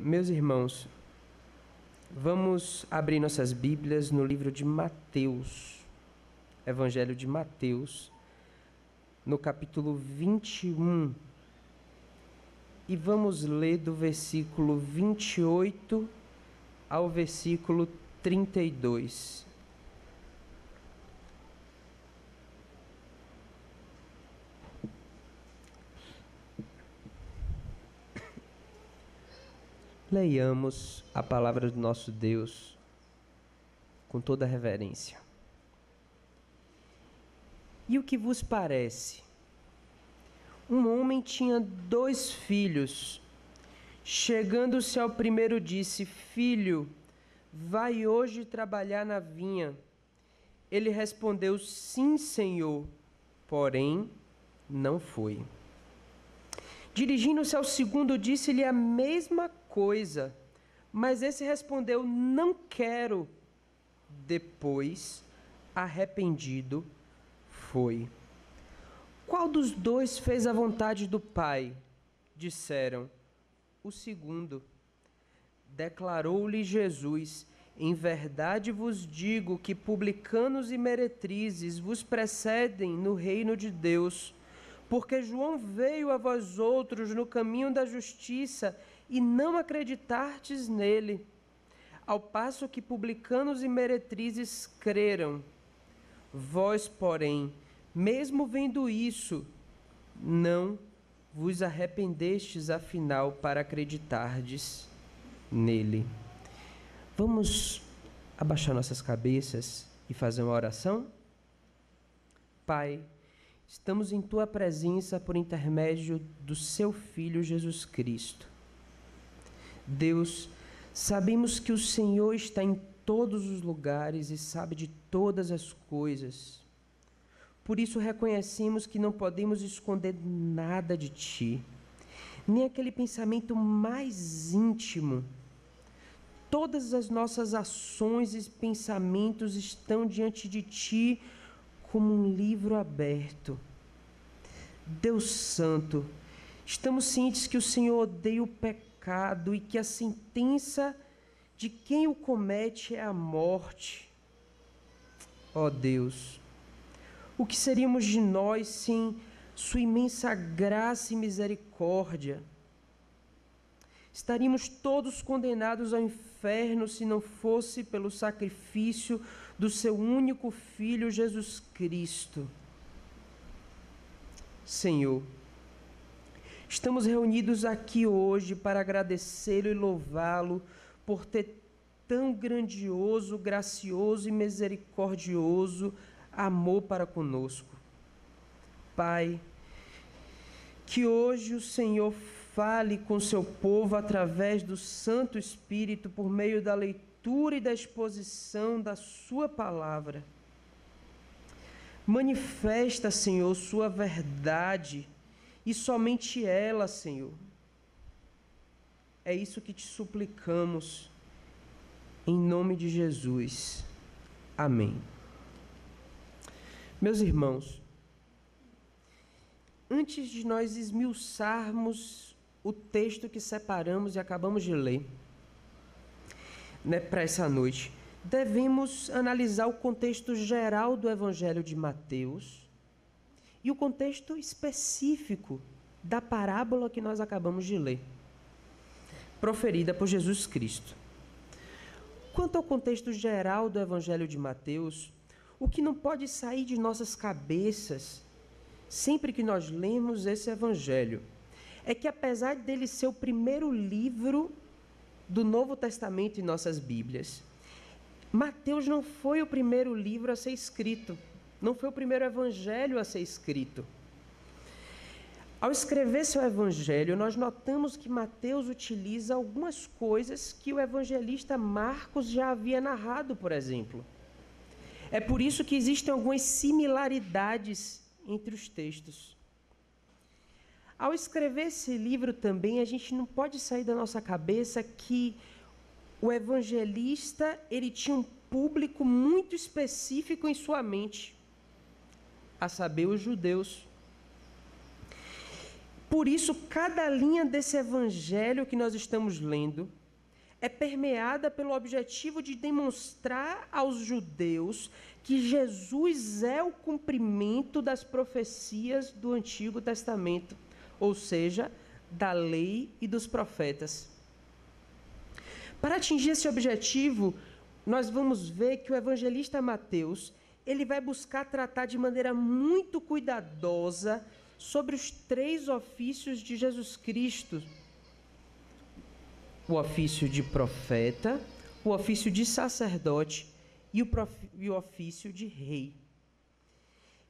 Meus irmãos, vamos abrir nossas Bíblias no livro de Mateus, Evangelho de Mateus, no capítulo 21, e vamos ler do versículo 28 ao versículo 32. Leiamos a palavra do nosso Deus com toda reverência. E o que vos parece? Um homem tinha 2 filhos. Chegando-se ao primeiro, disse: Filho, vai hoje trabalhar na vinha. Ele respondeu: Sim, senhor. Porém, não foi. Dirigindo-se ao segundo, disse-lhe a mesma coisa, mas esse respondeu: Não quero. Depois, arrependido, foi. Qual dos 2 fez a vontade do Pai? Disseram: O segundo. Declarou-lhe Jesus: Em verdade vos digo que publicanos e meretrizes vos precedem no reino de Deus. Porque João veio a vós outros no caminho da justiça e não acreditastes nele, ao passo que publicanos e meretrizes creram. Vós, porém, mesmo vendo isso, não vos arrependestes afinal para acreditardes nele. Vamos abaixar nossas cabeças e fazer uma oração? Pai, estamos em Tua presença por intermédio do Seu Filho Jesus Cristo. Deus, sabemos que o Senhor está em todos os lugares e sabe de todas as coisas. Por isso reconhecemos que não podemos esconder nada de Ti, nem aquele pensamento mais íntimo. Todas as nossas ações e pensamentos estão diante de Ti como um livro aberto. Deus Santo, estamos cientes que o Senhor odeia o pecado e que a sentença de quem o comete é a morte. Ó Deus, o que seríamos de nós sem Sua imensa graça e misericórdia? Estaríamos todos condenados ao inferno se não fosse pelo sacrifício do Seu único Filho, Jesus Cristo. Senhor, estamos reunidos aqui hoje para agradecê-lo e louvá-lo por ter tão grandioso, gracioso e misericordioso amor para conosco. Pai, que hoje o Senhor fale com seu povo através do Santo Espírito por meio da leitura e da exposição da Sua palavra. Manifesta, Senhor, Sua verdade e somente ela, Senhor. É isso que te suplicamos, em nome de Jesus. Amém. Meus irmãos, antes de nós esmiuçarmos o texto que separamos e acabamos de ler, para essa noite, devemos analisar o contexto geral do Evangelho de Mateus e o contexto específico da parábola que nós acabamos de ler, proferida por Jesus Cristo. Quanto ao contexto geral do Evangelho de Mateus, o que não pode sair de nossas cabeças sempre que nós lemos esse Evangelho é que, apesar dele ser o primeiro livro do Novo Testamento em nossas Bíblias, Mateus não foi o primeiro livro a ser escrito, não foi o primeiro Evangelho a ser escrito. Ao escrever seu Evangelho, nós notamos que Mateus utiliza algumas coisas que o evangelista Marcos já havia narrado, por exemplo. É por isso que existem algumas similaridades entre os textos. Ao escrever esse livro também, a gente não pode sair da nossa cabeça que o evangelista ele tinha um público muito específico em sua mente, a saber, os judeus. Por isso, cada linha desse evangelho que nós estamos lendo é permeada pelo objetivo de demonstrar aos judeus que Jesus é o cumprimento das profecias do Antigo Testamento, ou seja, da lei e dos profetas. Para atingir esse objetivo, nós vamos ver que o evangelista Mateus, ele vai buscar tratar de maneira muito cuidadosa sobre os 3 ofícios de Jesus Cristo: o ofício de profeta, o ofício de sacerdote e o ofício de rei.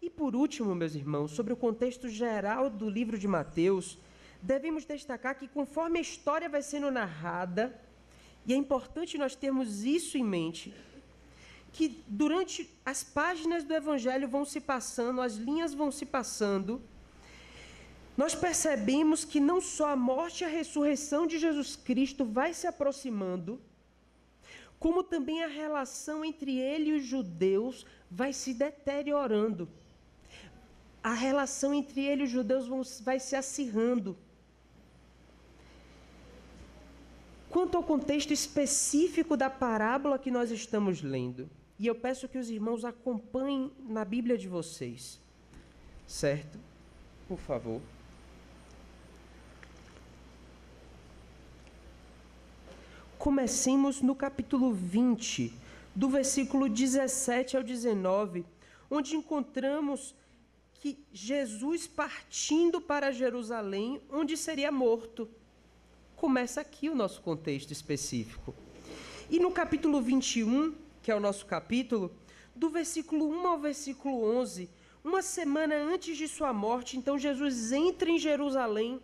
E por último, meus irmãos, sobre o contexto geral do livro de Mateus, devemos destacar que conforme a história vai sendo narrada, e é importante nós termos isso em mente, que durante as páginas do Evangelho vão se passando, as linhas vão se passando, nós percebemos que não só a morte e a ressurreição de Jesus Cristo vai se aproximando, como também a relação entre ele e os judeus vai se deteriorando. A relação entre ele e os judeus vai se acirrando. Quanto ao contexto específico da parábola que nós estamos lendo, e eu peço que os irmãos acompanhem na Bíblia de vocês, certo? Por favor. Comecemos no capítulo 20, do versículo 17 ao 19, onde encontramos que Jesus partindo para Jerusalém, onde seria morto. Começa aqui o nosso contexto específico. E no capítulo 21, que é o nosso capítulo, do versículo 1 ao versículo 11, uma semana antes de sua morte, então Jesus entra em Jerusalém,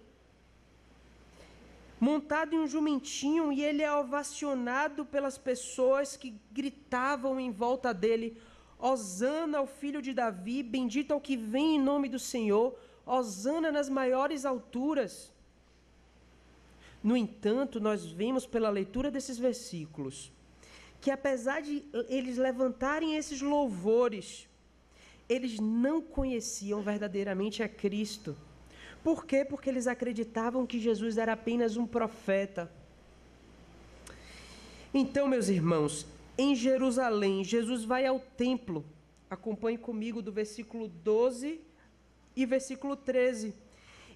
montado em um jumentinho, e ele é ovacionado pelas pessoas que gritavam em volta dele: Hosana ao filho de Davi, bendito ao que vem em nome do Senhor, Hosana nas maiores alturas. No entanto, nós vemos pela leitura desses versículos que, apesar de eles levantarem esses louvores, eles não conheciam verdadeiramente a Cristo. Por quê? Porque eles acreditavam que Jesus era apenas um profeta. Então, meus irmãos, em Jerusalém, Jesus vai ao templo. Acompanhe comigo do versículo 12 e versículo 13.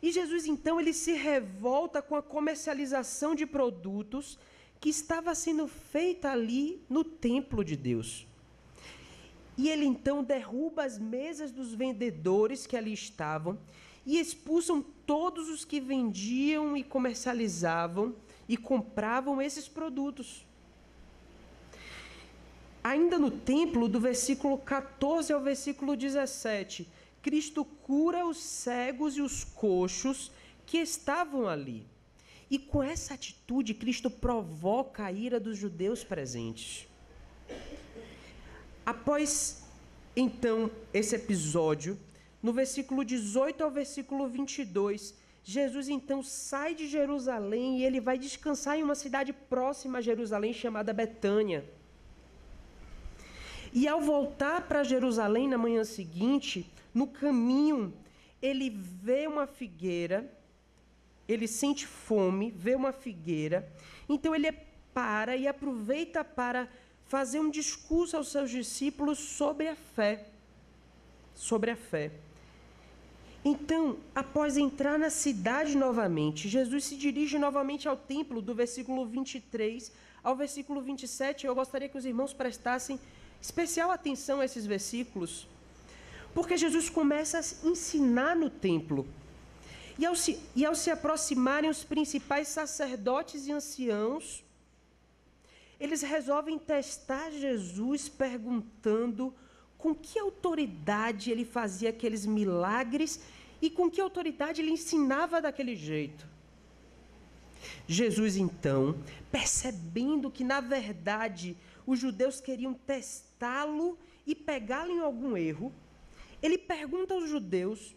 E Jesus, então, ele se revolta com a comercialização de produtos que estava sendo feita ali no templo de Deus. E ele, então, derruba as mesas dos vendedores que ali estavam e expulsam todos os que vendiam e comercializavam e compravam esses produtos. Ainda no templo, do versículo 14 ao versículo 17, Cristo cura os cegos e os coxos que estavam ali. E com essa atitude, Cristo provoca a ira dos judeus presentes. Após, então, esse episódio, no versículo 18 ao versículo 22, Jesus, então, sai de Jerusalém e ele vai descansar em uma cidade próxima a Jerusalém, chamada Betânia. E ao voltar para Jerusalém na manhã seguinte, no caminho, ele vê uma figueira, ele sente fome, vê uma figueira, então ele para e aproveita para fazer um discurso aos seus discípulos sobre a fé. Sobre a fé. Então, após entrar na cidade novamente, Jesus se dirige novamente ao templo, do versículo 23 ao versículo 27. Eu gostaria que os irmãos prestassem especial atenção a esses versículos, porque Jesus começa a ensinar no templo. E ao se aproximarem os principais sacerdotes e anciãos, eles resolvem testar Jesus perguntando com que autoridade ele fazia aqueles milagres e com que autoridade ele ensinava daquele jeito. Jesus, então, percebendo que, na verdade, os judeus queriam testá-lo e pegá-lo em algum erro, ele pergunta aos judeus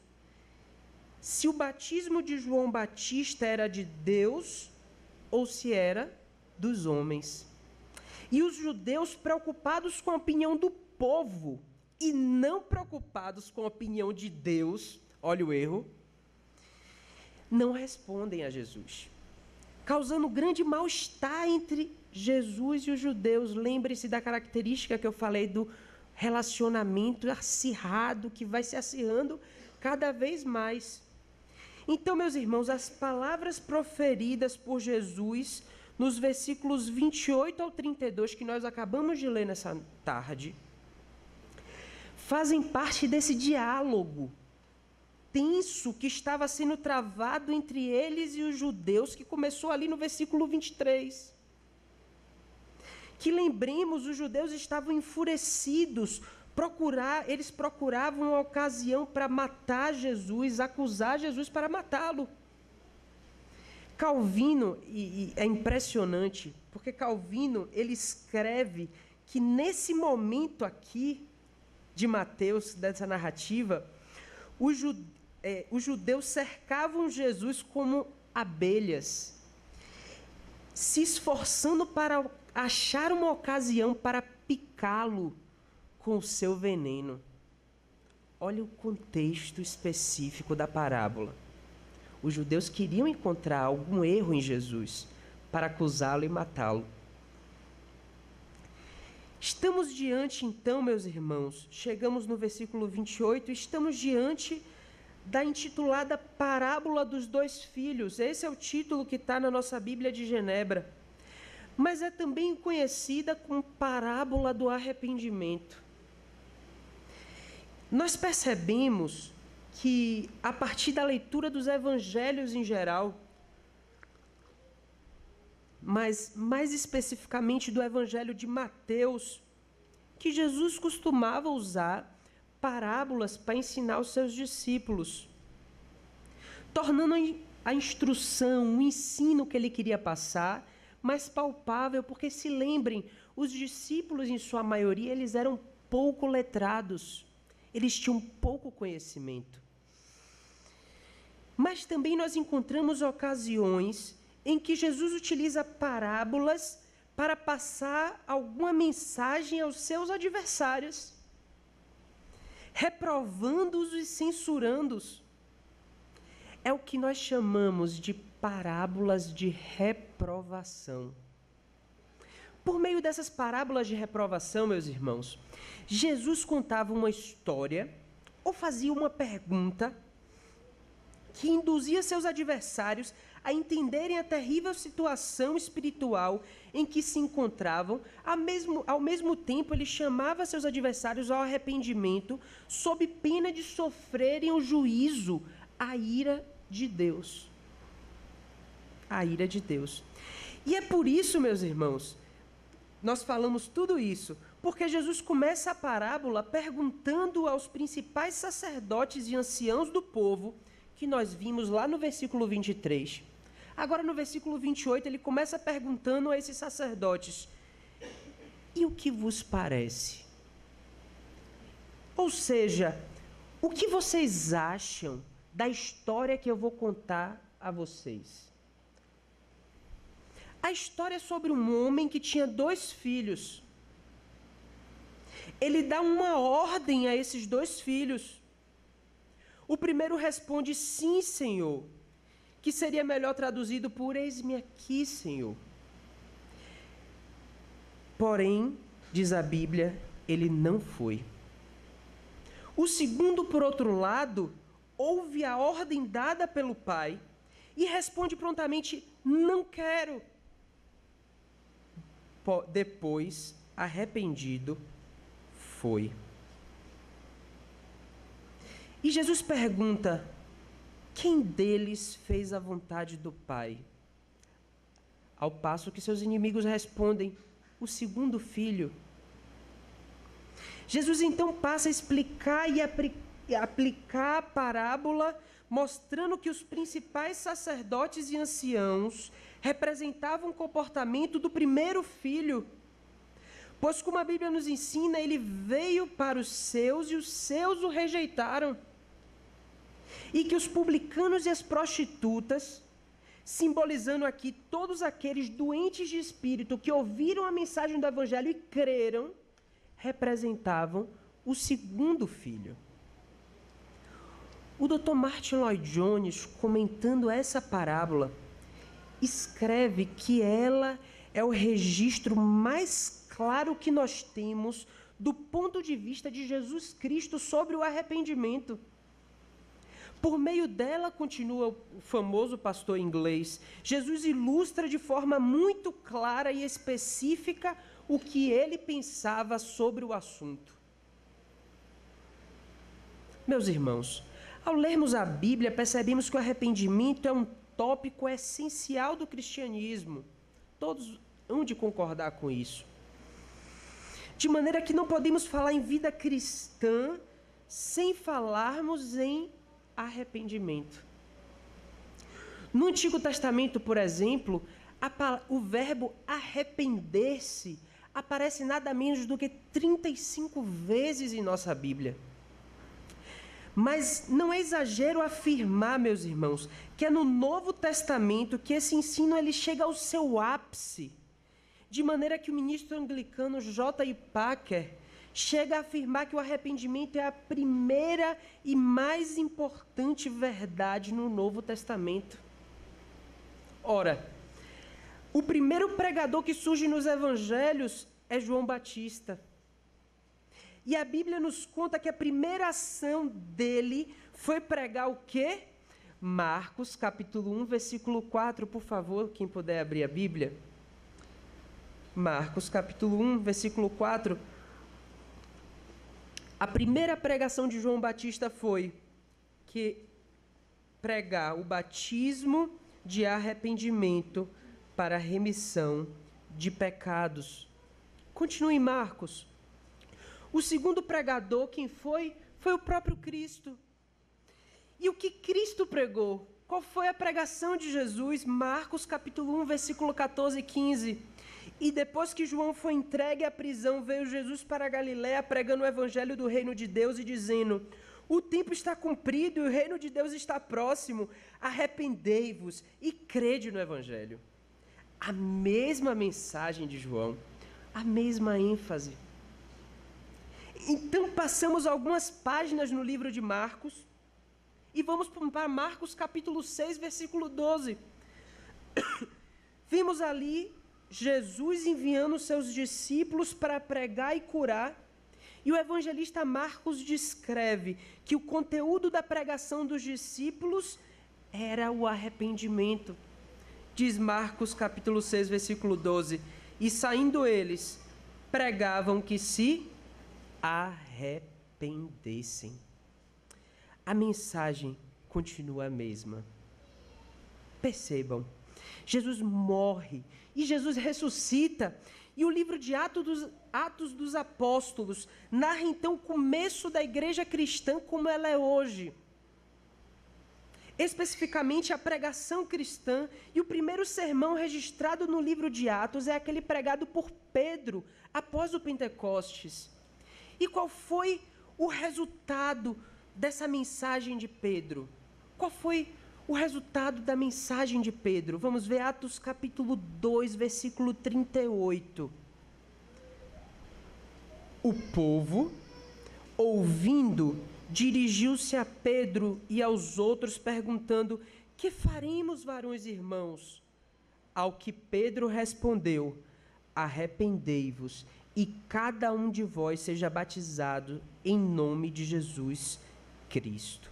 se o batismo de João Batista era de Deus ou se era dos homens. E os judeus, preocupados com a opinião do povo e não preocupados com a opinião de Deus, olha o erro, não respondem a Jesus, causando grande mal-estar entre Jesus e os judeus. Lembre-se da característica que eu falei do relacionamento acirrado, que vai se acirrando cada vez mais. Então, meus irmãos, as palavras proferidas por Jesus nos versículos 28 ao 32, que nós acabamos de ler nessa tarde, fazem parte desse diálogo tenso que estava sendo travado entre eles e os judeus, que começou ali no versículo 23. Que lembremos, os judeus estavam enfurecidos, eles procuravam uma ocasião para matar Jesus, acusar Jesus para matá-lo. Calvino, e é impressionante, porque Calvino, ele escreve que nesse momento aqui de Mateus, dessa narrativa, os judeus cercavam Jesus como abelhas, se esforçando para achar uma ocasião para picá-lo com o seu veneno. Olha o contexto específico da parábola. Os judeus queriam encontrar algum erro em Jesus para acusá-lo e matá-lo. Estamos diante, então, meus irmãos, chegamos no versículo 28, estamos diante da intitulada Parábola dos Dois Filhos. Esse é o título que está na nossa Bíblia de Genebra. Mas é também conhecida como Parábola do Arrependimento. Nós percebemos que, a partir da leitura dos evangelhos em geral, mas mais especificamente do evangelho de Mateus, que Jesus costumava usar parábolas para ensinar os seus discípulos, tornando a instrução, o ensino que ele queria passar mais palpável, porque se lembrem, os discípulos, em sua maioria, eles eram pouco letrados, eles tinham pouco conhecimento. Mas também nós encontramos ocasiões em que Jesus utiliza parábolas para passar alguma mensagem aos seus adversários, reprovando-os e censurando-os. É o que nós chamamos de parábolas de reprovação. Por meio dessas parábolas de reprovação, meus irmãos, Jesus contava uma história ou fazia uma pergunta que induzia seus adversários a entenderem a terrível situação espiritual em que se encontravam. Ao mesmo tempo, ele chamava seus adversários ao arrependimento, sob pena de sofrerem o juízo, a ira de Deus. A ira de Deus. E é por isso, meus irmãos, nós falamos tudo isso, porque Jesus começa a parábola perguntando aos principais sacerdotes e anciãos do povo, que nós vimos lá no versículo 23. Agora, no versículo 28, ele começa perguntando a esses sacerdotes: e o que vos parece? Ou seja, o que vocês acham da história que eu vou contar a vocês? A história é sobre um homem que tinha 2 filhos. Ele dá uma ordem a esses 2 filhos. O primeiro responde: sim, Senhor, que seria melhor traduzido por eis-me aqui, Senhor. Porém, diz a Bíblia, ele não foi. O segundo, por outro lado, ouve a ordem dada pelo pai e responde prontamente: não quero. Depois, arrependido, foi. E Jesus pergunta: quem deles fez a vontade do Pai? Ao passo que seus inimigos respondem: o segundo filho. Jesus então passa a explicar e aplicar a parábola, mostrando que os principais sacerdotes e anciãos representavam o comportamento do primeiro filho. Pois, como a Bíblia nos ensina, ele veio para os seus e os seus o rejeitaram. E que os publicanos e as prostitutas, simbolizando aqui todos aqueles doentes de espírito que ouviram a mensagem do Evangelho e creram, representavam o segundo filho. O Dr. Martin Lloyd Jones, comentando essa parábola, escreve que ela é o registro mais claro que nós temos do ponto de vista de Jesus Cristo sobre o arrependimento. Por meio dela, continua o famoso pastor inglês, Jesus ilustra de forma muito clara e específica o que ele pensava sobre o assunto. Meus irmãos, ao lermos a Bíblia, percebemos que o arrependimento é um tópico essencial do cristianismo. Todos hão de concordar com isso. De maneira que não podemos falar em vida cristã sem falarmos em arrependimento. No Antigo Testamento, por exemplo, o verbo arrepender-se aparece nada menos do que 35 vezes em nossa Bíblia. Mas não é exagero afirmar, meus irmãos, que é no Novo Testamento que esse ensino ele chega ao seu ápice, de maneira que o ministro anglicano J.I. Packer chega a afirmar que o arrependimento é a primeira e mais importante verdade no Novo Testamento. Ora, o primeiro pregador que surge nos evangelhos é João Batista. E a Bíblia nos conta que a primeira ação dele foi pregar o quê? Marcos, capítulo 1, versículo 4, por favor, quem puder abrir a Bíblia. Marcos, capítulo 1, versículo 4. A primeira pregação de João Batista foi que pregar o batismo de arrependimento para a remissão de pecados. Continue em Marcos. O segundo pregador, quem foi? Foi o próprio Cristo. E o que Cristo pregou? Qual foi a pregação de Jesus? Marcos capítulo 1, versículo 14 e 15. E depois que João foi entregue à prisão, veio Jesus para a Galiléia pregando o evangelho do reino de Deus e dizendo: o tempo está cumprido e o reino de Deus está próximo. Arrependei-vos e crede no evangelho. A mesma mensagem de João, a mesma ênfase. Então passamos algumas páginas no livro de Marcos e vamos para Marcos capítulo 6, versículo 12. Vimos ali Jesus enviando seus discípulos para pregar e curar, e o evangelista Marcos descreve que o conteúdo da pregação dos discípulos era o arrependimento. Diz Marcos capítulo 6, versículo 12, e saindo eles, pregavam que se arrependessem. A mensagem continua a mesma. Percebam, Jesus morre e Jesus ressuscita. E o livro de Atos dos Apóstolos narra então o começo da igreja cristã como ela é hoje. Especificamente a pregação cristã, e o primeiro sermão registrado no livro de Atos é aquele pregado por Pedro após o Pentecostes. E qual foi o resultado dessa mensagem de Pedro? Qual foi o resultado da mensagem de Pedro? Vamos ver Atos capítulo 2, versículo 38. O povo, ouvindo, dirigiu-se a Pedro e aos outros, perguntando: que faremos, varões irmãos? Ao que Pedro respondeu: arrependei-vos e cada um de vós seja batizado em nome de Jesus Cristo.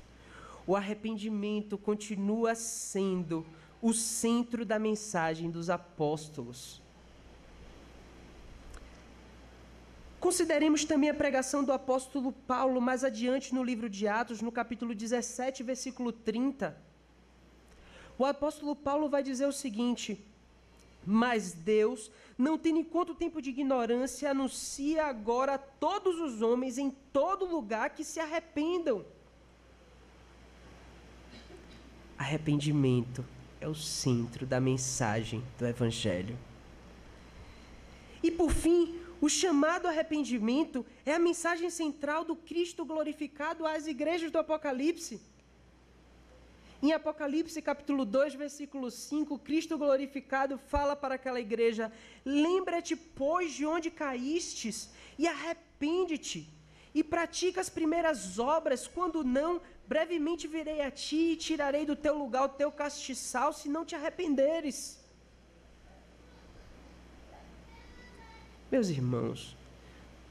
O arrependimento continua sendo o centro da mensagem dos apóstolos. Consideremos também a pregação do apóstolo Paulo mais adiante no livro de Atos, no capítulo 17, versículo 30. O apóstolo Paulo vai dizer o seguinte: mas Deus, não tendo em conta o tempo de ignorância, anuncia agora a todos os homens em todo lugar que se arrependam. Arrependimento é o centro da mensagem do Evangelho. E por fim, o chamado arrependimento é a mensagem central do Cristo glorificado às igrejas do Apocalipse. Em Apocalipse capítulo 2, versículo 5, Cristo glorificado fala para aquela igreja: lembra-te, pois, de onde caístes, e arrepende-te, e pratica as primeiras obras, quando não, brevemente virei a ti e tirarei do teu lugar o teu castiçal, se não te arrependeres. Meus irmãos,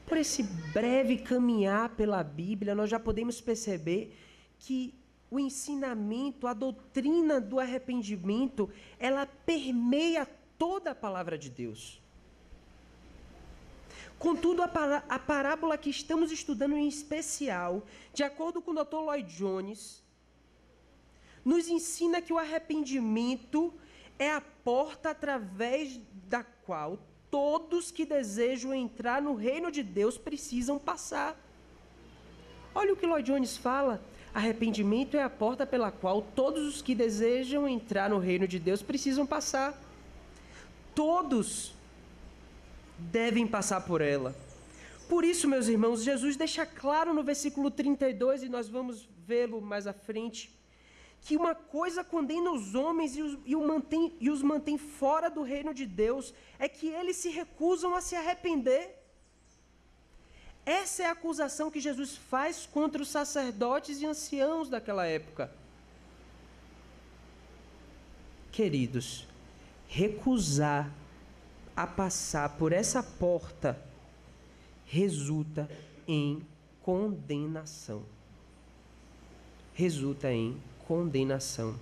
por esse breve caminhar pela Bíblia, nós já podemos perceber que o ensinamento, a doutrina do arrependimento, ela permeia toda a palavra de Deus. Contudo, a parábola que estamos estudando em especial, de acordo com o Dr. Lloyd Jones, nos ensina que o arrependimento é a porta através da qual todos que desejam entrar no reino de Deus precisam passar. Olha o que Lloyd Jones fala. Arrependimento é a porta pela qual todos os que desejam entrar no reino de Deus precisam passar. Todos devem passar por ela. Por isso, meus irmãos, Jesus deixa claro no versículo 32, e nós vamos vê-lo mais à frente, que uma coisa condena os homens e os mantém fora do reino de Deus, é que eles se recusam a se arrepender. Essa é a acusação que Jesus faz contra os sacerdotes e anciãos daquela época. Queridos, recusar a passar por essa porta resulta em condenação. Resulta em condenação.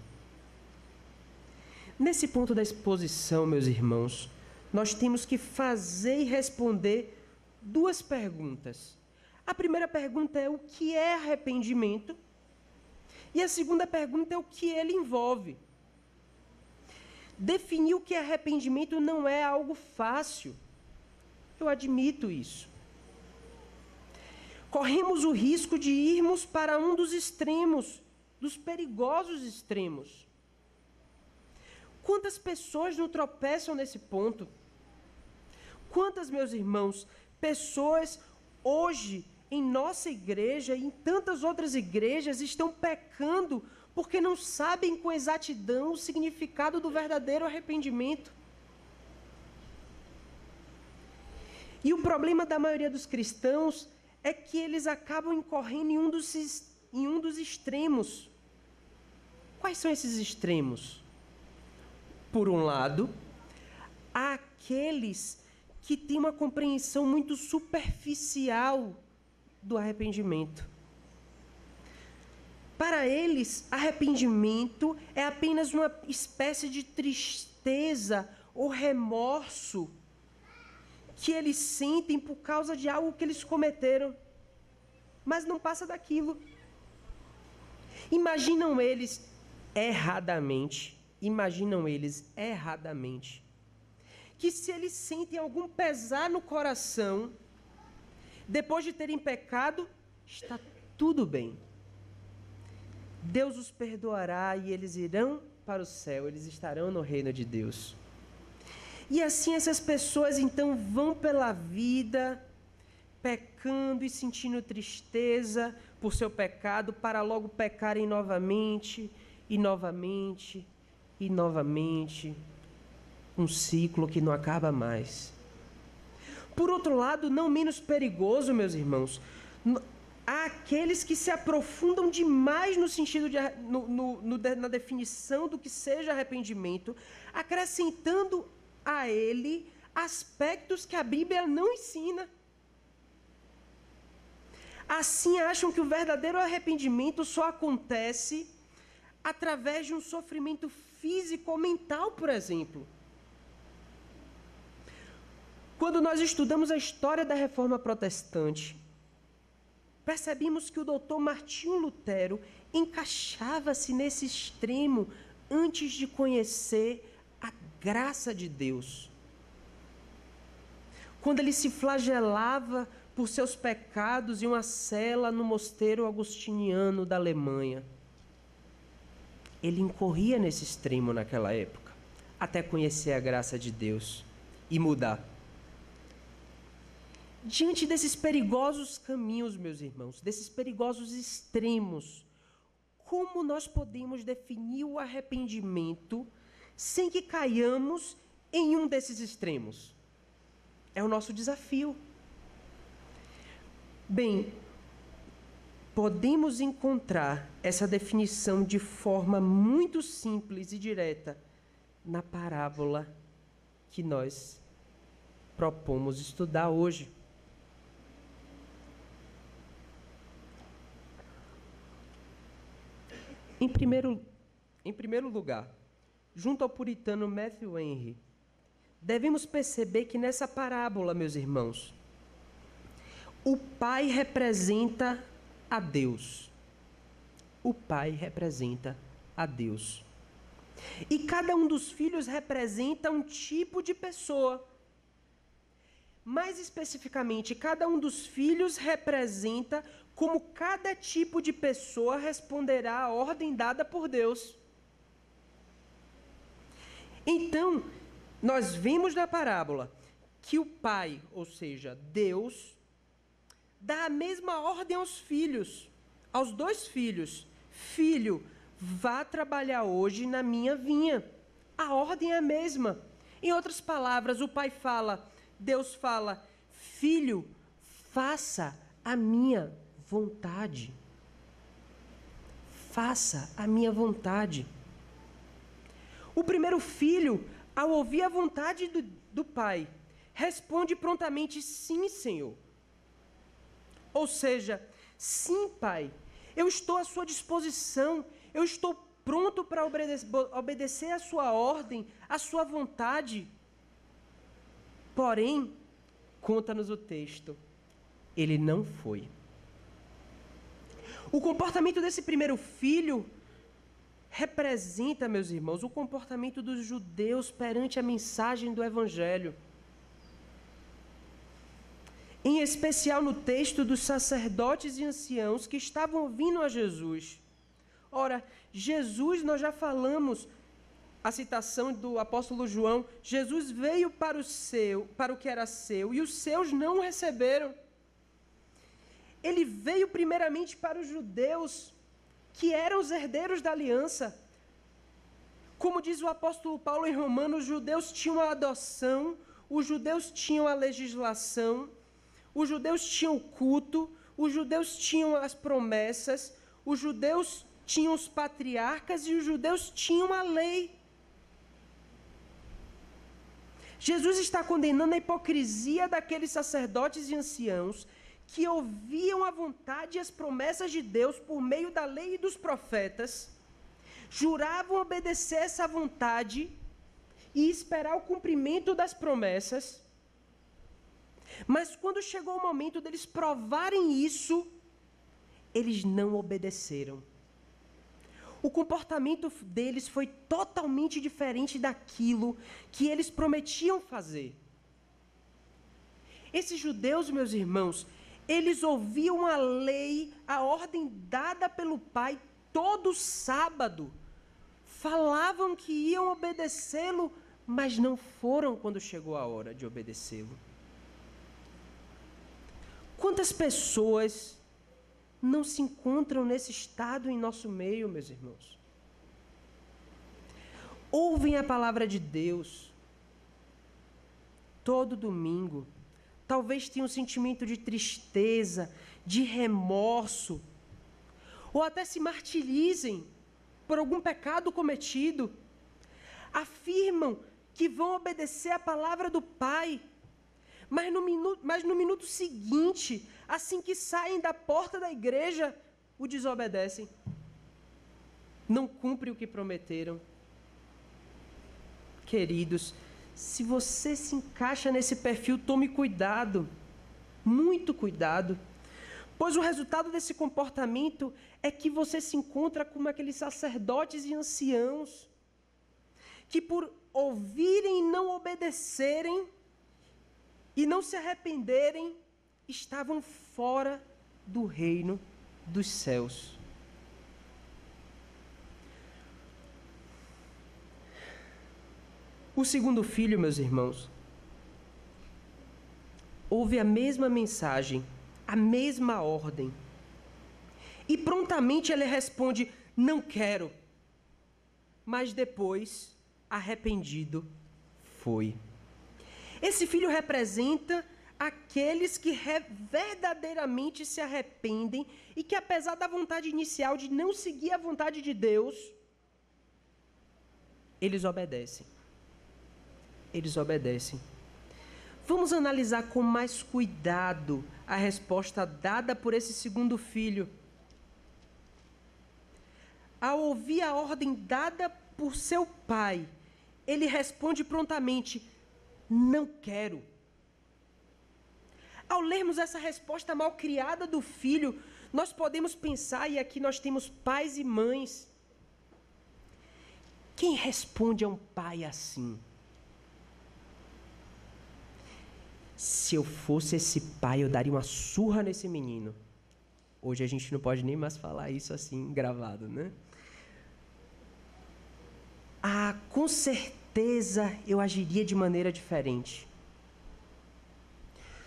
Nesse ponto da exposição, meus irmãos, nós temos que fazer e responder duas perguntas. A primeira pergunta é o que é arrependimento? E a segunda pergunta é o que ele envolve. Definir o que é arrependimento não é algo fácil. Eu admito isso. Corremos o risco de irmos para um dos extremos, dos perigosos extremos. Quantas pessoas não tropeçam nesse ponto? Quantas, meus irmãos, pessoas hoje em nossa igreja e em tantas outras igrejas estão pecando porque não sabem com exatidão o significado do verdadeiro arrependimento. E o problema da maioria dos cristãos é que eles acabam incorrendo em um dos extremos. Quais são esses extremos? Por um lado, há aqueles que têm uma compreensão muito superficial do arrependimento. Para eles, arrependimento é apenas uma espécie de tristeza ou remorso que eles sentem por causa de algo que eles cometeram, mas não passa daquilo. Imaginam eles erradamente, que se eles sentem algum pesar no coração, depois de terem pecado, está tudo bem. Deus os perdoará e eles irão para o céu, eles estarão no reino de Deus. E assim essas pessoas então vão pela vida, pecando e sentindo tristeza por seu pecado, para logo pecarem novamente, e novamente, e novamente. Um ciclo que não acaba mais. Por outro lado, não menos perigoso, meus irmãos, há aqueles que se aprofundam demais no sentido na definição do que seja arrependimento, acrescentando a ele aspectos que a Bíblia não ensina. Assim acham que o verdadeiro arrependimento só acontece através de um sofrimento físico ou mental, por exemplo. Quando nós estudamos a história da Reforma Protestante, percebemos que o doutor Martinho Lutero encaixava-se nesse extremo antes de conhecer a graça de Deus. Quando ele se flagelava por seus pecados em uma cela no mosteiro agostiniano da Alemanha, ele incorria nesse extremo naquela época, até conhecer a graça de Deus e mudar. Diante desses perigosos caminhos, meus irmãos, desses perigosos extremos, como nós podemos definir o arrependimento sem que caiamos em um desses extremos? É o nosso desafio. Bem, podemos encontrar essa definição de forma muito simples e direta na parábola que nós propomos estudar hoje. Em primeiro lugar, junto ao puritano Matthew Henry, devemos perceber que nessa parábola, meus irmãos, o pai representa a Deus. O pai representa a Deus. E cada um dos filhos representa um tipo de pessoa. Mais especificamente, cada um dos filhos representa como cada tipo de pessoa responderá à ordem dada por Deus. Então, nós vemos na parábola que o pai, ou seja, Deus, dá a mesma ordem aos filhos, aos dois filhos. Filho, vá trabalhar hoje na minha vinha. A ordem é a mesma. Em outras palavras, o pai fala, Deus fala, filho, faça a minha vontade. Faça a minha vontade. O primeiro filho, ao ouvir a vontade do pai, responde prontamente, sim, Senhor. Ou seja, sim, pai, eu estou à sua disposição, eu estou pronto para obedecer a sua ordem, a sua vontade. Porém, conta-nos o texto, ele não foi. O comportamento desse primeiro filho representa, meus irmãos, o comportamento dos judeus perante a mensagem do Evangelho. Em especial no texto dos sacerdotes e anciãos que estavam ouvindo a Jesus. Ora, Jesus, nós já falamos, a citação do apóstolo João, Jesus veio para o que era seu, e os seus não o receberam. Ele veio primeiramente para os judeus, que eram os herdeiros da aliança. Como diz o apóstolo Paulo em Romanos, os judeus tinham a adoção, os judeus tinham a legislação, os judeus tinham o culto, os judeus tinham as promessas, os judeus tinham os patriarcas e os judeus tinham a lei. Jesus está condenando a hipocrisia daqueles sacerdotes e anciãos que ouviam a vontade e as promessas de Deus por meio da lei e dos profetas, juravam obedecer essa vontade e esperar o cumprimento das promessas, mas quando chegou o momento deles provarem isso, eles não obedeceram. O comportamento deles foi totalmente diferente daquilo que eles prometiam fazer. Esses judeus, meus irmãos, eles ouviam a lei, a ordem dada pelo Pai todo sábado. Falavam que iam obedecê-lo, mas não foram quando chegou a hora de obedecê-lo. Quantas pessoas não se encontram nesse estado em nosso meio, meus irmãos? Ouvem a palavra de Deus todo domingo, talvez tenham um sentimento de tristeza, de remorso, ou até se martirizem por algum pecado cometido, afirmam que vão obedecer a palavra do Pai, mas no minuto seguinte, assim que saem da porta da igreja, o desobedecem. Não cumprem o que prometeram. Queridos, se você se encaixa nesse perfil, tome cuidado, muito cuidado, pois o resultado desse comportamento é que você se encontra como aqueles sacerdotes e anciãos, que por ouvirem e não obedecerem, e não se arrependerem, estavam fora do reino dos céus. O segundo filho, meus irmãos, ouve a mesma mensagem, a mesma ordem, e prontamente ele responde, não quero, mas depois, arrependido, foi. Esse filho representa aqueles que verdadeiramente se arrependem e que, apesar da vontade inicial de não seguir a vontade de Deus, eles obedecem. Eles obedecem. Vamos analisar com mais cuidado a resposta dada por esse segundo filho. Ao ouvir a ordem dada por seu pai, ele responde prontamente: não quero. Ao lermos essa resposta mal criada do filho, nós podemos pensar, e aqui nós temos pais e mães. Quem responde a um pai assim? Se eu fosse esse pai, eu daria uma surra nesse menino. Hoje a gente não pode nem mais falar isso assim, gravado, né? Com certeza eu agiria de maneira diferente.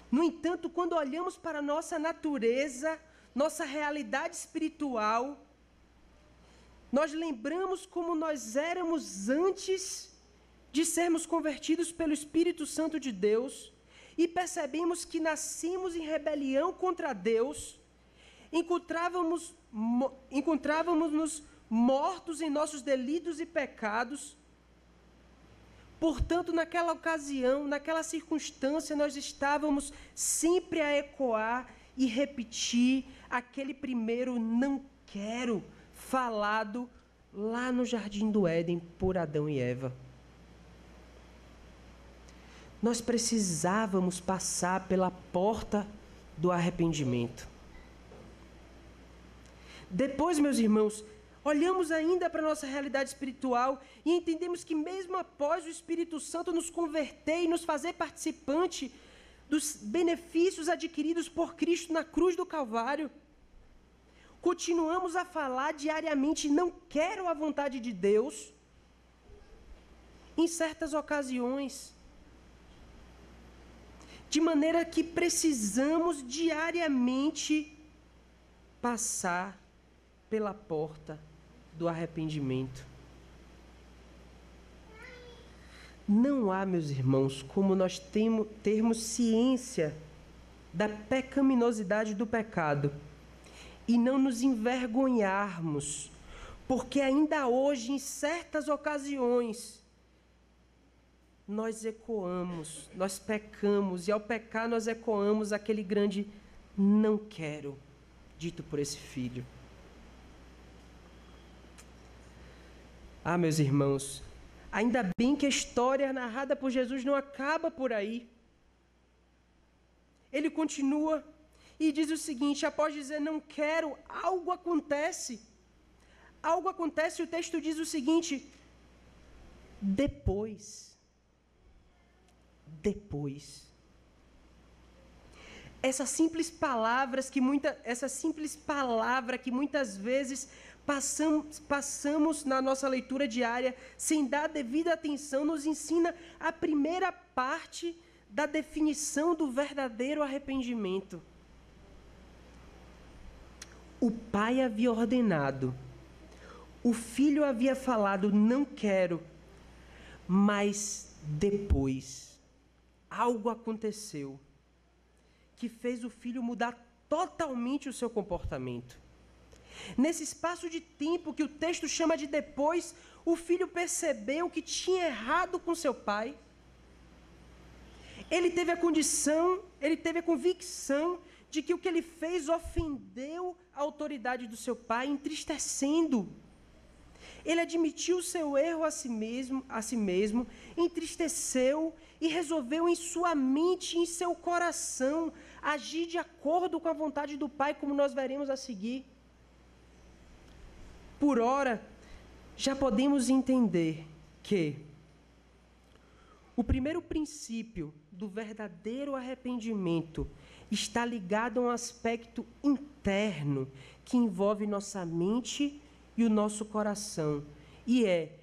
No entanto, quando olhamos para a nossa natureza, nossa realidade espiritual, nós lembramos como nós éramos antes de sermos convertidos pelo Espírito Santo de Deus e percebemos que nascemos em rebelião contra Deus, encontrávamos-nos mortos em nossos delitos e pecados. Portanto, naquela ocasião, naquela circunstância, nós estávamos sempre a ecoar e repetir aquele primeiro não quero falado lá no Jardim do Éden por Adão e Eva. Nós precisávamos passar pela porta do arrependimento. Depois, meus irmãos, olhamos ainda para a nossa realidade espiritual e entendemos que mesmo após o Espírito Santo nos converter e nos fazer participante dos benefícios adquiridos por Cristo na cruz do Calvário, continuamos a falar diariamente não quero a vontade de Deus em certas ocasiões. De maneira que precisamos diariamente passar pela porta do arrependimento. Não há, meus irmãos, como nós termos ciência da pecaminosidade do pecado e não nos envergonharmos, porque ainda hoje, em certas ocasiões, nós ecoamos, nós pecamos, e ao pecar nós ecoamos aquele grande não quero, dito por esse filho. Meus irmãos, ainda bem que a história narrada por Jesus não acaba por aí. Ele continua e diz o seguinte: após dizer não quero, algo acontece. Algo acontece, e o texto diz o seguinte: depois. Essa simples palavra que muitas vezes passamos na nossa leitura diária sem dar devida atenção, nos ensina a primeira parte da definição do verdadeiro arrependimento. O pai havia ordenado, o filho havia falado não quero, mas depois algo aconteceu que fez o filho mudar totalmente o seu comportamento. Nesse espaço de tempo que o texto chama de depois, o filho percebeu que tinha errado com seu pai. Ele teve a convicção de que o que ele fez ofendeu a autoridade do seu pai, entristecendo. Ele admitiu o seu erro a si mesmo, entristeceu e resolveu em sua mente e em seu coração agir de acordo com a vontade do pai, como nós veremos a seguir. Por ora, já podemos entender que o primeiro princípio do verdadeiro arrependimento está ligado a um aspecto interno que envolve nossa mente e o nosso coração, e é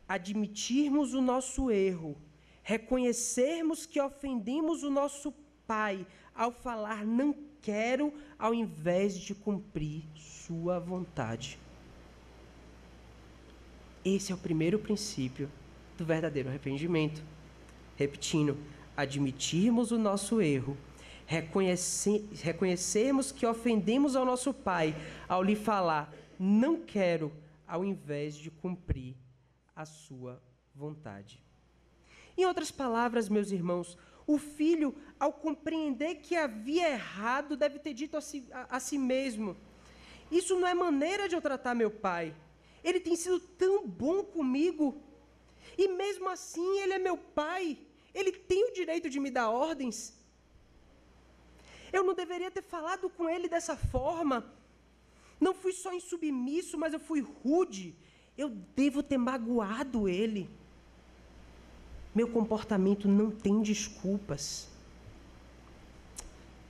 admitirmos o nosso erro, reconhecermos que ofendemos o nosso pai ao falar não quero, ao invés de cumprir sua vontade. Esse é o primeiro princípio do verdadeiro arrependimento. Repetindo, admitirmos o nosso erro, reconhecermos que ofendemos ao nosso Pai ao lhe falar, não quero, ao invés de cumprir a sua vontade. Em outras palavras, meus irmãos, o filho, ao compreender que havia errado, deve ter dito a si mesmo, isso não é maneira de eu tratar meu pai. Ele tem sido tão bom comigo. E mesmo assim, ele é meu pai. Ele tem o direito de me dar ordens. Eu não deveria ter falado com ele dessa forma. Não fui só insubmisso, mas eu fui rude. Eu devo ter magoado ele. Meu comportamento não tem desculpas.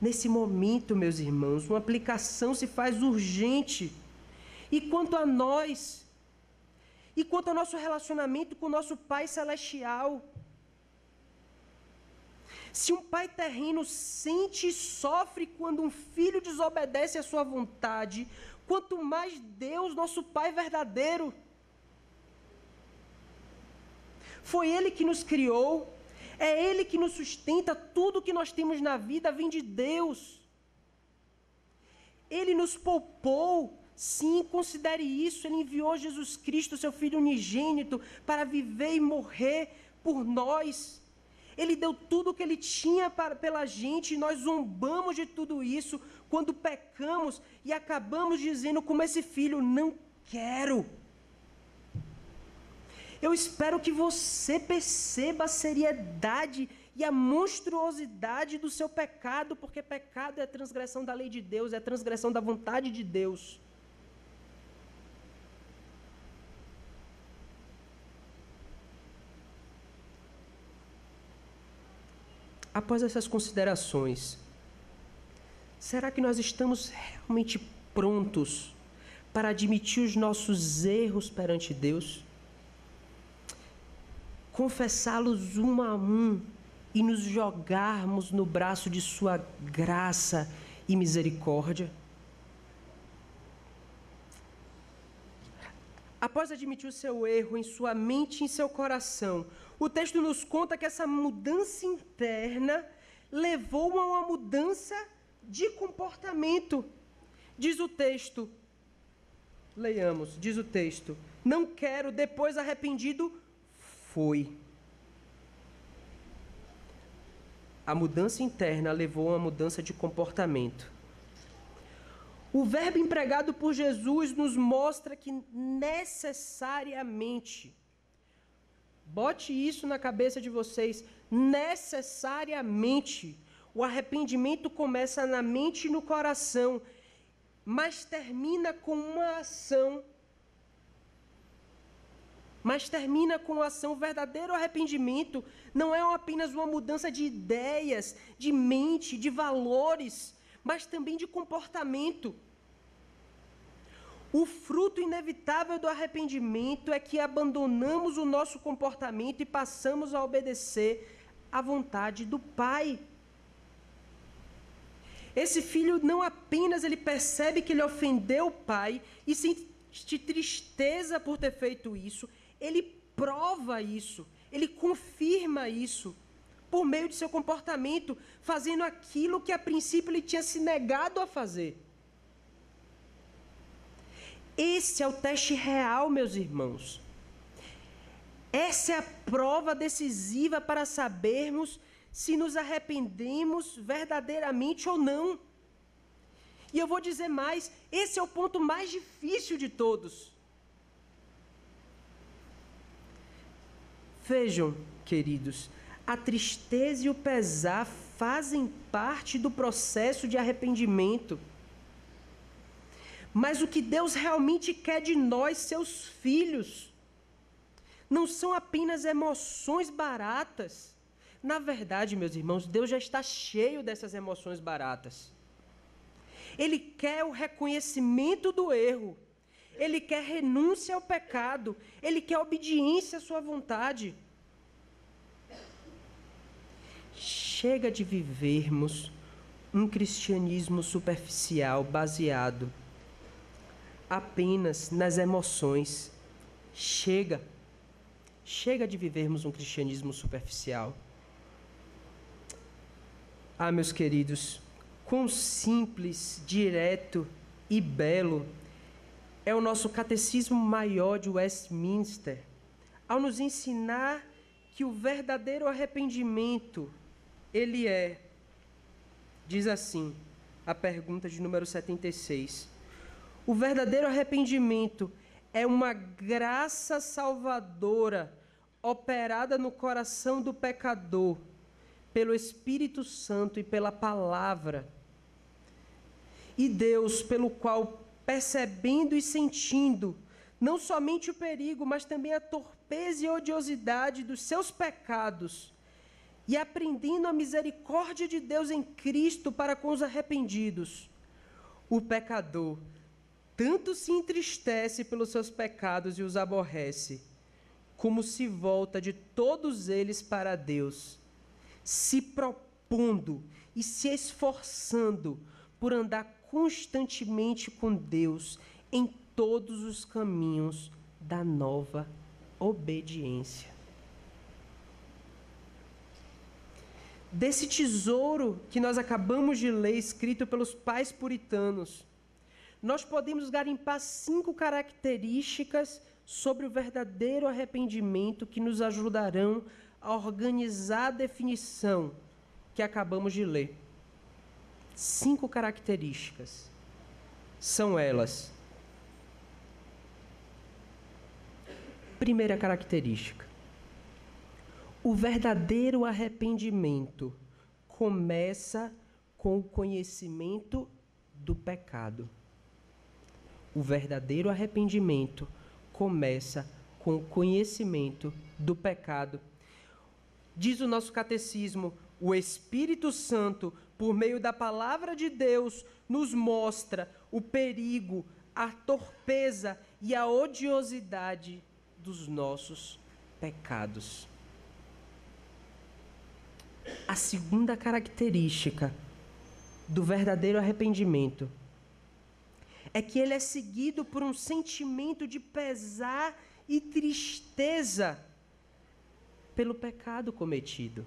Nesse momento, meus irmãos, uma aplicação se faz urgente. E quanto a nós, e quanto ao nosso relacionamento com o nosso Pai Celestial, se um pai terreno sente e sofre quando um filho desobedece à sua vontade, quanto mais Deus, nosso Pai verdadeiro. Foi Ele que nos criou, é Ele que nos sustenta, tudo que nós temos na vida vem de Deus. Ele nos poupou, sim, considere isso, Ele enviou Jesus Cristo, seu Filho unigênito, para viver e morrer por nós. Ele deu tudo o que Ele tinha pela gente e nós zombamos de tudo isso quando pecamos e acabamos dizendo como esse filho, não quero. Eu espero que você perceba a seriedade e a monstruosidade do seu pecado, porque pecado é a transgressão da lei de Deus, é a transgressão da vontade de Deus. Após essas considerações, será que nós estamos realmente prontos para admitir os nossos erros perante Deus? Confessá-los um a um e nos jogarmos no braço de sua graça e misericórdia? Após admitir o seu erro em sua mente e em seu coração, o texto nos conta que essa mudança interna levou a uma mudança de comportamento. Diz o texto, leiamos, diz o texto, não quero, depois arrependido, foi. A mudança interna levou a uma mudança de comportamento. O verbo empregado por Jesus nos mostra que necessariamente, bote isso na cabeça de vocês, necessariamente, o arrependimento começa na mente e no coração, mas termina com uma ação. O verdadeiro arrependimento não é apenas uma mudança de ideias, de mente, de valores, mas também de comportamento. O fruto inevitável do arrependimento é que abandonamos o nosso comportamento e passamos a obedecer à vontade do Pai. Esse filho não apenas ele percebe que ele ofendeu o Pai e sente tristeza por ter feito isso, ele prova isso, ele confirma isso por meio de seu comportamento, fazendo aquilo que a princípio ele tinha se negado a fazer. Esse é o teste real, meus irmãos. Essa é a prova decisiva para sabermos se nos arrependemos verdadeiramente ou não. E eu vou dizer mais, esse é o ponto mais difícil de todos. Vejam, queridos, a tristeza e o pesar fazem parte do processo de arrependimento. Mas o que Deus realmente quer de nós, seus filhos, não são apenas emoções baratas. Na verdade, meus irmãos, Deus já está cheio dessas emoções baratas. Ele quer o reconhecimento do erro. Ele quer renúncia ao pecado. Ele quer obediência à sua vontade. Chega de vivermos um cristianismo superficial baseado apenas nas emoções. Chega de vivermos um cristianismo superficial. Ah, meus queridos, quão simples, direto e belo é o nosso Catecismo Maior de Westminster, ao nos ensinar que o verdadeiro arrependimento, ele diz assim, a pergunta de número 76, o verdadeiro arrependimento é uma graça salvadora operada no coração do pecador, pelo Espírito Santo e pela palavra. E Deus, pelo qual, percebendo e sentindo, não somente o perigo, mas também a torpeza e odiosidade dos seus pecados, e aprendendo a misericórdia de Deus em Cristo para com os arrependidos, o pecador tanto se entristece pelos seus pecados e os aborrece, como se volta de todos eles para Deus, se propondo e se esforçando por andar constantemente com Deus em todos os caminhos da nova obediência. Desse tesouro que nós acabamos de ler, escrito pelos pais puritanos, nós podemos garimpar 5 características sobre o verdadeiro arrependimento que nos ajudarão a organizar a definição que acabamos de ler. 5 características. São elas: primeira característica, o verdadeiro arrependimento começa com o conhecimento do pecado. O verdadeiro arrependimento começa com o conhecimento do pecado. Diz o nosso catecismo, o Espírito Santo, por meio da palavra de Deus, nos mostra o perigo, a torpeza e a odiosidade dos nossos pecados. A segunda característica do verdadeiro arrependimento é que ele é seguido por um sentimento de pesar e tristeza pelo pecado cometido.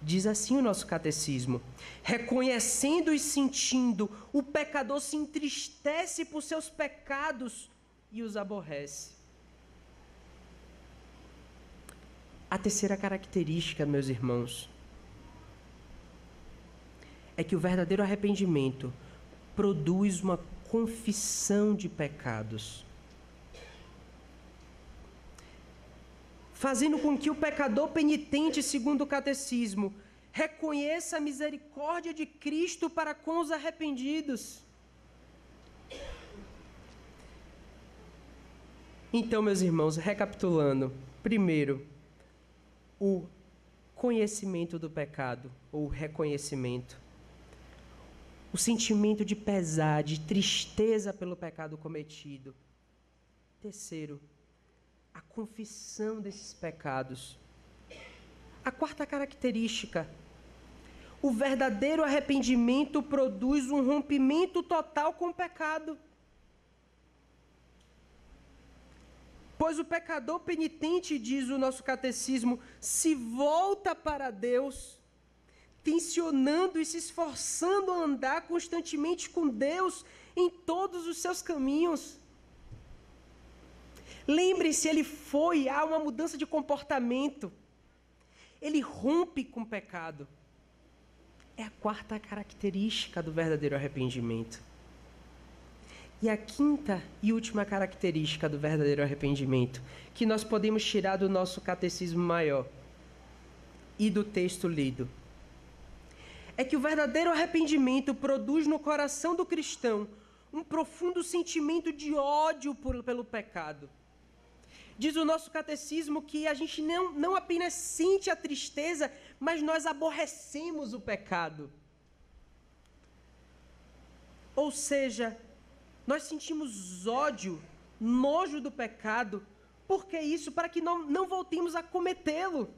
Diz assim o nosso catecismo: reconhecendo e sentindo, o pecador se entristece por seus pecados e os aborrece. A terceira característica, meus irmãos, é que o verdadeiro arrependimento produz uma confissão de pecados, fazendo com que o pecador penitente, segundo o catecismo, reconheça a misericórdia de Cristo para com os arrependidos. Então, meus irmãos, recapitulando, primeiro, o conhecimento do pecado, ou reconhecimento. O sentimento de pesar, de tristeza pelo pecado cometido. Terceiro, a confissão desses pecados. A quarta característica, o verdadeiro arrependimento produz um rompimento total com o pecado. Pois o pecador penitente, diz o nosso catecismo, se volta para Deus, tensionando e se esforçando a andar constantemente com Deus em todos os seus caminhos. Lembre-se, há uma mudança de comportamento. Ele rompe com o pecado. É a quarta característica do verdadeiro arrependimento. E a quinta e última característica do verdadeiro arrependimento, que nós podemos tirar do nosso catecismo maior e do texto lido, é que o verdadeiro arrependimento produz no coração do cristão um profundo sentimento de ódio pelo pecado. Diz o nosso catecismo que a gente não apenas sente a tristeza, mas nós aborrecemos o pecado. Ou seja, nós sentimos ódio, nojo do pecado. Por que isso? Para que não voltemos a cometê-lo.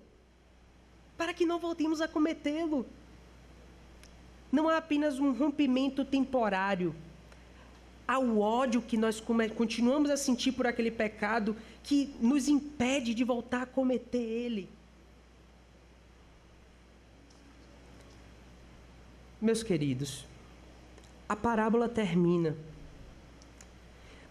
Para que não voltemos a cometê-lo. Não há apenas um rompimento temporário. Há o ódio que nós continuamos a sentir por aquele pecado que nos impede de voltar a cometer ele. Meus queridos, a parábola termina,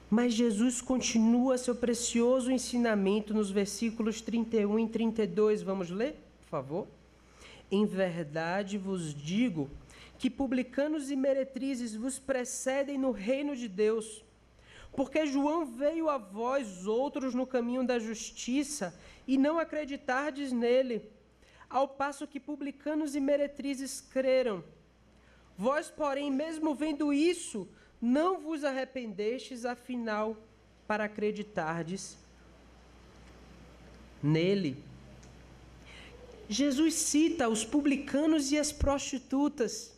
mas Jesus continua seu precioso ensinamento nos versículos 31 e 32. Vamos ler, por favor? Em verdade vos digo que publicanos e meretrizes vos precedem no reino de Deus, porque João veio a vós outros no caminho da justiça e não acreditardes nele, ao passo que publicanos e meretrizes creram. Vós, porém, mesmo vendo isso, não vos arrependestes, afinal, para acreditardes nele. Jesus cita os publicanos e as prostitutas,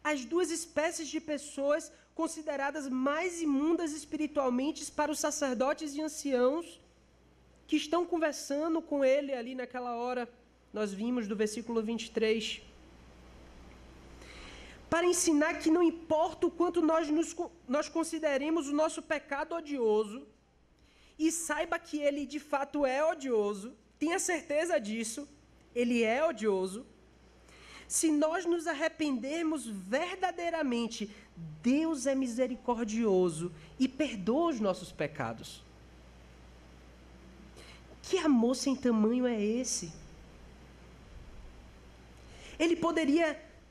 as duas espécies de pessoas consideradas mais imundas espiritualmente para os sacerdotes e anciãos que estão conversando com ele ali naquela hora. Nós vimos do versículo 23. Para ensinar que não importa o quanto nós consideremos o nosso pecado odioso, e saiba que ele de fato é odioso, tenha certeza disso, ele é odioso. Se nós nos arrependermos verdadeiramente, Deus é misericordioso e perdoa os nossos pecados. Que amor sem tamanho é esse?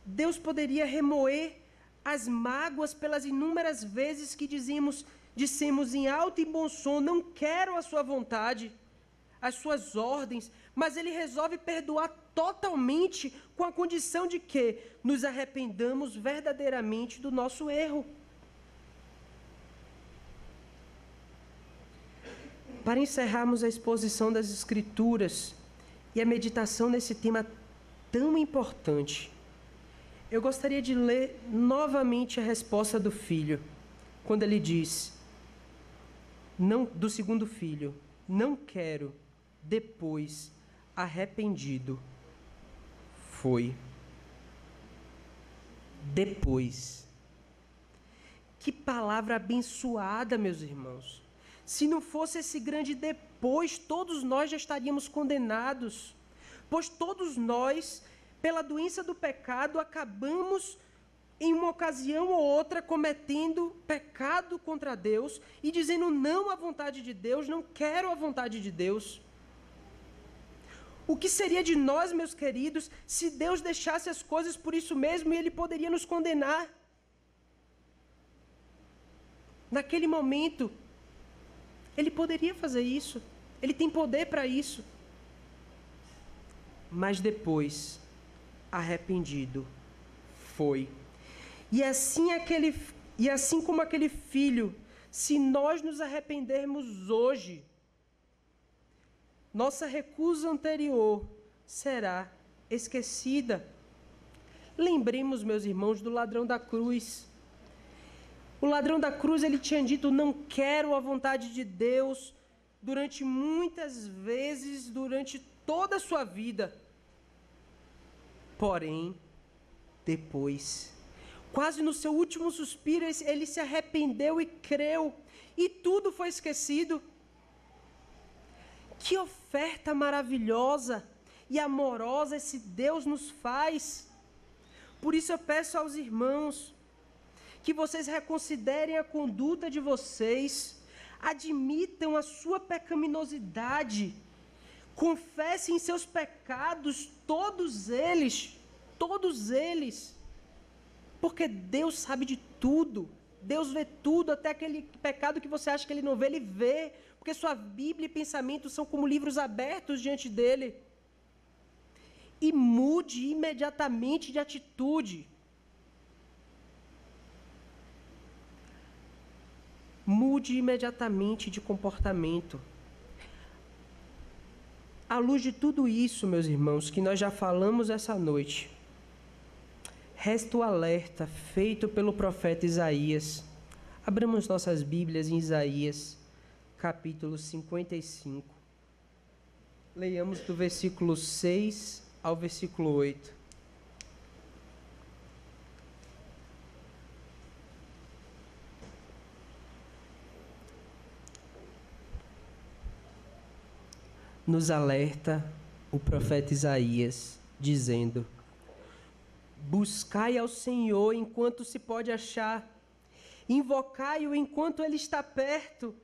Deus poderia remoer as mágoas pelas inúmeras vezes que dissemos em alto e bom som, não quero a sua vontade, as suas ordens, mas ele resolve perdoar totalmente com a condição de que nos arrependamos verdadeiramente do nosso erro. Para encerrarmos a exposição das Escrituras e a meditação nesse tema tão importante, eu gostaria de ler novamente a resposta do filho, quando ele diz, do segundo filho, não quero, depois, arrependido, foi. Depois. Que palavra abençoada, meus irmãos. Se não fosse esse grande depois, todos nós já estaríamos condenados, pois todos nós, pela doença do pecado, acabamos em uma ocasião ou outra cometendo pecado contra Deus e dizendo não à vontade de Deus, não quero a vontade de Deus. O que seria de nós, meus queridos, se Deus deixasse as coisas por isso mesmo e Ele poderia nos condenar? Naquele momento, Ele poderia fazer isso. Ele tem poder para isso. Mas depois, arrependido, foi. E assim como aquele filho, se nós nos arrependermos hoje, nossa recusa anterior será esquecida. Lembremos, meus irmãos, do ladrão da cruz. O ladrão da cruz, ele tinha dito, não quero a vontade de Deus, durante muitas vezes, durante toda a sua vida. Porém, depois, quase no seu último suspiro, ele se arrependeu e creu, e tudo foi esquecido. Que oferta maravilhosa e amorosa esse Deus nos faz. Por isso eu peço aos irmãos que vocês reconsiderem a conduta de vocês, admitam a sua pecaminosidade, confessem seus pecados, todos eles, porque Deus sabe de tudo. Deus vê tudo, até aquele pecado que você acha que Ele não vê, Ele vê, porque sua Bíblia e pensamentos são como livros abertos diante dEle. E mude imediatamente de atitude. Mude imediatamente de comportamento. À luz de tudo isso, meus irmãos, que nós já falamos essa noite, resta o alerta feito pelo profeta Isaías. Abramos nossas Bíblias em Isaías, capítulo 55. Leiamos do versículo 6 ao versículo 8. Nos alerta o profeta Isaías, dizendo: Buscai ao Senhor enquanto se pode achar, invocai-o enquanto ele está perto.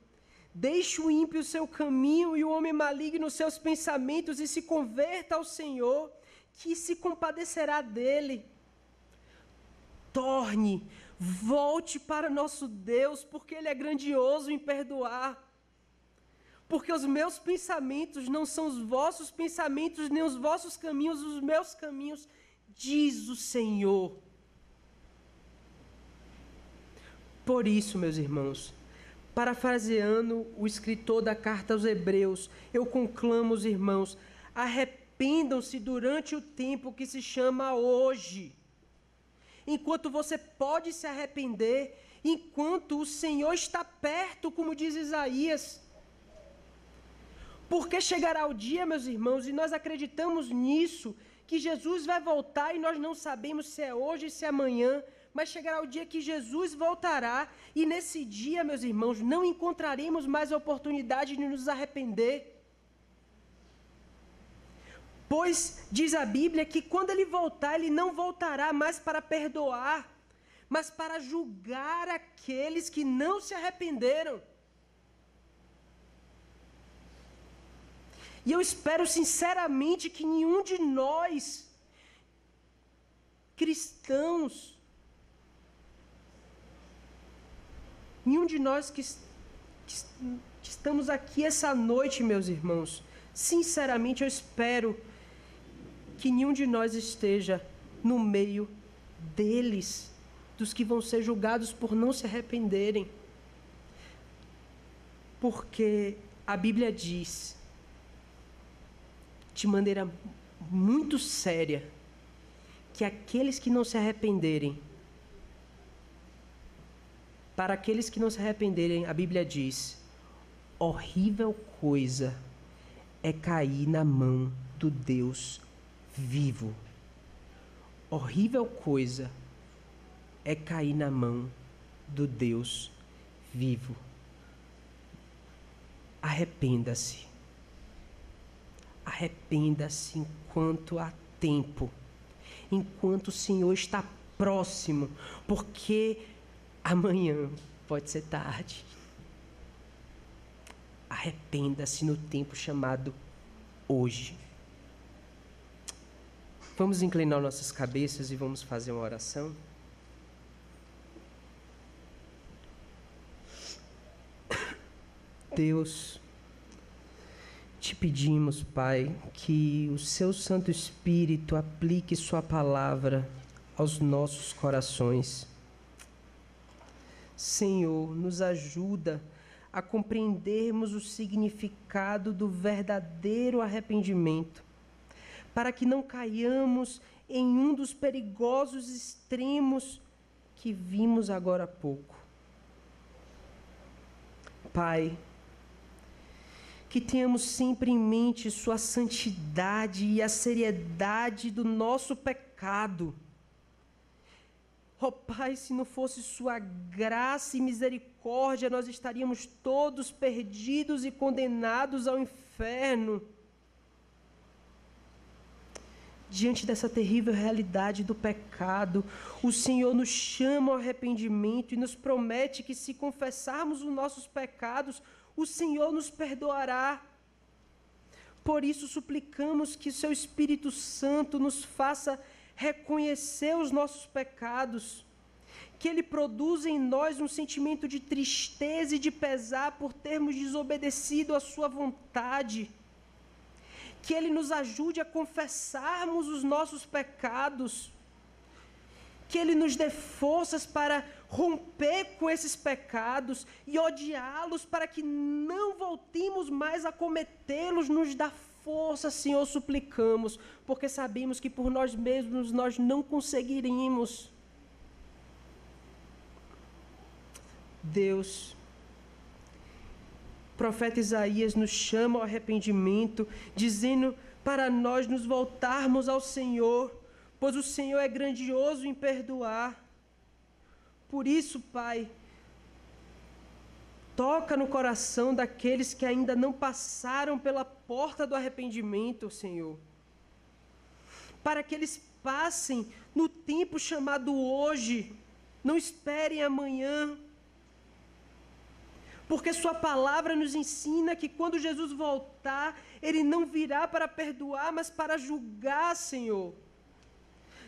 Deixe o ímpio o seu caminho e o homem maligno os seus pensamentos e se converta ao Senhor, que se compadecerá dele. Volte para nosso Deus, porque Ele é grandioso em perdoar. Porque os meus pensamentos não são os vossos pensamentos, nem os vossos caminhos, os meus caminhos, diz o Senhor. Por isso, meus irmãos, parafraseando o escritor da carta aos Hebreus, eu conclamo os irmãos, arrependam-se durante o tempo que se chama hoje. Enquanto você pode se arrepender, enquanto o Senhor está perto, como diz Isaías. Porque chegará o dia, meus irmãos, e nós acreditamos nisso, que Jesus vai voltar e nós não sabemos se é hoje ou se é amanhã, mas chegará o dia que Jesus voltará e nesse dia, meus irmãos, não encontraremos mais a oportunidade de nos arrepender. Pois diz a Bíblia que quando ele voltar, ele não voltará mais para perdoar, mas para julgar aqueles que não se arrependeram. E eu espero sinceramente que nenhum de nós, cristãos, nenhum de nós que estamos aqui essa noite, meus irmãos, sinceramente eu espero que nenhum de nós esteja no meio deles, dos que vão ser julgados por não se arrependerem. Porque a Bíblia diz, de maneira muito séria, que aqueles que não se arrependerem, para aqueles que não se arrependerem, a Bíblia diz, horrível coisa é cair na mão do Deus vivo. Horrível coisa é cair na mão do Deus vivo. Arrependa-se. Arrependa-se enquanto há tempo, enquanto o Senhor está próximo, porque amanhã pode ser tarde. Arrependa-se no tempo chamado hoje. Vamos inclinar nossas cabeças e vamos fazer uma oração. Deus, te pedimos, Pai, que o Seu Santo Espírito aplique Sua palavra aos nossos corações. Senhor, nos ajuda a compreendermos o significado do verdadeiro arrependimento, para que não caiamos em um dos perigosos extremos que vimos agora há pouco. Pai, que tenhamos sempre em mente Sua santidade e a seriedade do nosso pecado. Ó Pai, se não fosse Sua graça e misericórdia, nós estaríamos todos perdidos e condenados ao inferno. Diante dessa terrível realidade do pecado, o Senhor nos chama ao arrependimento e nos promete que se confessarmos os nossos pecados, o Senhor nos perdoará. Por isso suplicamos que o Seu Espírito Santo nos faça reconhecer os nossos pecados, que Ele produza em nós um sentimento de tristeza e de pesar por termos desobedecido à Sua vontade, que Ele nos ajude a confessarmos os nossos pecados, que Ele nos dê forças para romper com esses pecados e odiá-los para que não voltemos mais a cometê-los. Nos dá força, Senhor, suplicamos, porque sabemos que por nós mesmos nós não conseguiríamos. Deus, o profeta Isaías nos chama ao arrependimento, dizendo para nós nos voltarmos ao Senhor, pois o Senhor é grandioso em perdoar. Por isso, Pai, toca no coração daqueles que ainda não passaram pela porta do arrependimento, Senhor. para que eles passem no tempo chamado hoje. Não esperem amanhã. Porque sua palavra nos ensina que quando Jesus voltar, ele não virá para perdoar, mas para julgar, Senhor.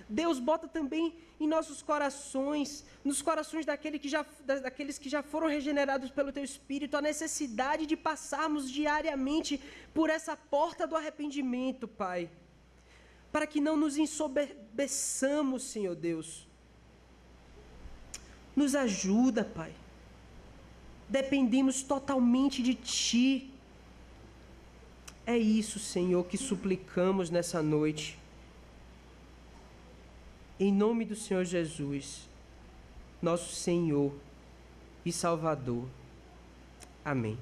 Deus, bota também em nossos corações, nos corações daqueles que já foram regenerados pelo Teu Espírito, a necessidade de passarmos diariamente por essa porta do arrependimento, Pai. Para que não nos ensoberbeçamos, Senhor Deus. Nos ajuda, Pai. Dependemos totalmente de Ti. É isso, Senhor, que suplicamos nessa noite. Em nome do Senhor Jesus, nosso Senhor e Salvador. Amém.